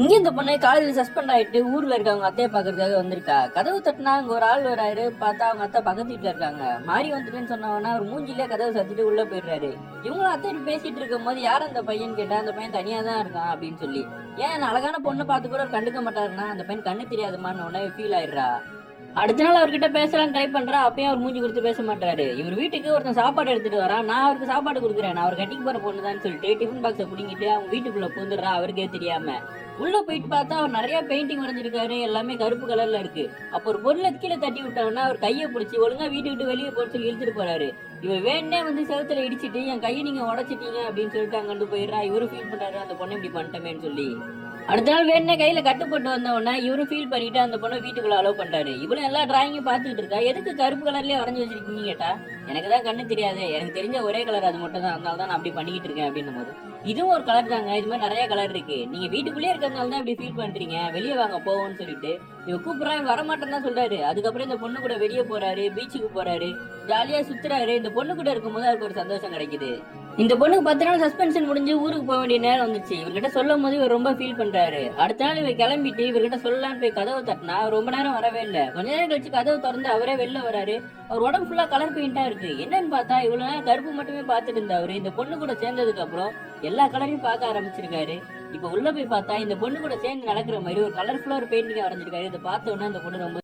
இங்க இந்த பொண்ணு காலேஜ்ல சஸ்பெண்ட் ஆயிட்டு ஊர்ல இருக்கவங்க அத்தையை பாக்குறதுக்காக வந்திருக்கா. கதவு தட்டினா அங்க ஒரு ஆள் வராரு. பார்த்தா அவங்க அத்தை பக்கத்து வீட்டுல இருக்காங்க. மாறி வந்துட்டேன்னு சொன்னவனா ஒரு மூஞ்சிலே கதவை சத்திட்டு உள்ள போயிடுறாரு. இவங்களும் அத்தைட்டு பேசிட்டு இருக்கும் போது யார் அந்த பையன் கேட்டா அந்த பையன் தனியா தான் இருக்கான் அப்படின்னு சொல்லி. ஏன் அழகான பொண்ணு பார்த்து கூட அவர் கண்டுக்க மாட்டாருன்னா அந்த பையன் கண்ணு தெரியாதுமான்னு உடனே ஃபீல் ஆயிடுறா. அடுத்த நாள் அவர்கிட்ட பேசலாம்னு ட்ரை பண்றா. அப்பயும் அவர் மூஞ்சி கொடுத்து பேச மாட்டாரு. இவர் வீட்டுக்கு ஒருத்தன் சாப்பாடு எடுத்துட்டு வரான். நான் அவருக்கு சாப்பாடு கொடுக்குறேன், நான் அவர் கட்டிக்கு போற பொண்ணுதான்னு சொல்லிட்டு டிஃபன் பாக்ஸை பிடிங்கிட்டு அவங்க வீட்டுக்குள்ள பூந்துடுறா அவருக்கே தெரியாம. உள்ள போயிட்டு பார்த்தா அவர் நிறைய பெயிண்டிங் வரைஞ்சிருக்காரு. எல்லாமே கருப்பு கலர்ல இருக்கு. அப்போ ஒரு பொருளை கீழே தட்டி விட்டவொன்னா அவர் கையை பிடிச்சி ஒழுங்கா வீட்டு விட்டு வெளியே போட்டு சொல்லி இழுத்துட்டு போறாரு. இவர் வேணே வந்து செவத்துல இடிச்சிட்டு என் கையை நீங்க உடைச்சிட்டீங்க அப்படின்னு சொல்லிட்டு அங்கிட்டு போயிடுறா. இவரும் ஃபீல் பண்றாரு அந்த பொண்ணை இப்படி பண்ணிட்டமேன்னு சொல்லி. அடுத்த நாள் வேணே கையில கட்டுப்பட்டு வந்த உடனே இவரும் ஃபீல் பண்ணிட்டு அந்த பொண்ணை வீட்டுக்குள்ள அலோவ் பண்றாரு. இவளும் எல்லா டிராயிங்கும் பார்த்துட்டு இருக்கா. எதுக்கு கருப்பு கலர்லயே வரைஞ்சி வச்சிருக்கீங்க கேட்டா, எனக்கு தான் கண்ணு தெரியாது, எனக்கு தெரிஞ்ச ஒரே கலர் அது மட்டும் தான், அதனால தான் நான் அப்படி பண்ணிக்கிட்டு இருக்கேன் அப்படின்னும் போது, இதுவும் ஒரு கலர் தாங்க, இது மாதிரி நிறைய கலர் இருக்கு, நீங்க வீட்டுக்குள்ளேயே இருக்கிறதுனால தான் இப்படி ஃபீல் பண்றீங்க, வெளியே வாங்க போவோம்னு சொல்லிட்டு இவ கூப்பிடுறான். வரமாட்டேன்னு தான் சொல்றாரு. அதுக்கப்புறம் இந்த பொண்ணு கூட வெளியே போறாரு, பீச்சுக்கு போறாரு, ஜாலியா சுத்துறாரு. இந்த பொண்ணு கூட இருக்கும்போது அவருக்கு ஒரு சந்தோஷம் கிடைக்குது. இந்த பொண்ணுக்கு 10 நாள் சஸ்பென்ஷன் முடிஞ்சு ஊருக்கு போக வேண்டிய நேரம் வந்துச்சு. இவர்கிட்ட சொல்லும் போது இவர் ரொம்ப ஃபீல் பண்றாரு. அடுத்த நாள் இவர் கிளம்பிட்டு இவர்கிட்ட சொல்லலான்னு போய் கதவை தட்டினா அவர் ரொம்ப நேரம் வரவே இல்லை. கொஞ்ச நேரம் கழிச்சு கதவை திறந்து அவரே வெளில வராரு. அவர் உடம்பு ஃபுல்லா கலர் பெயிண்டா இருக்கு. என்னன்னு பார்த்தா இவ்வளவு நேரம் கருப்பு மட்டுமே பார்த்துட்டு இருந்தாரு. இந்த பொண்ணு கூட சேர்ந்ததுக்கு அப்புறம் எல்லா கலரையும் பார்க்க ஆரம்பிச்சிருக்காரு. இப்ப உள்ள போய் பார்த்தா இந்த பொண்ணு கூட சேர்ந்து நடக்கிற மாதிரி ஒரு கலர்ஃபுல்லா ஒரு பெயிண்டிங் வரைஞ்சிருக்காரு. இதை பார்த்த உடனே அந்த பொண்ணு ரொம்ப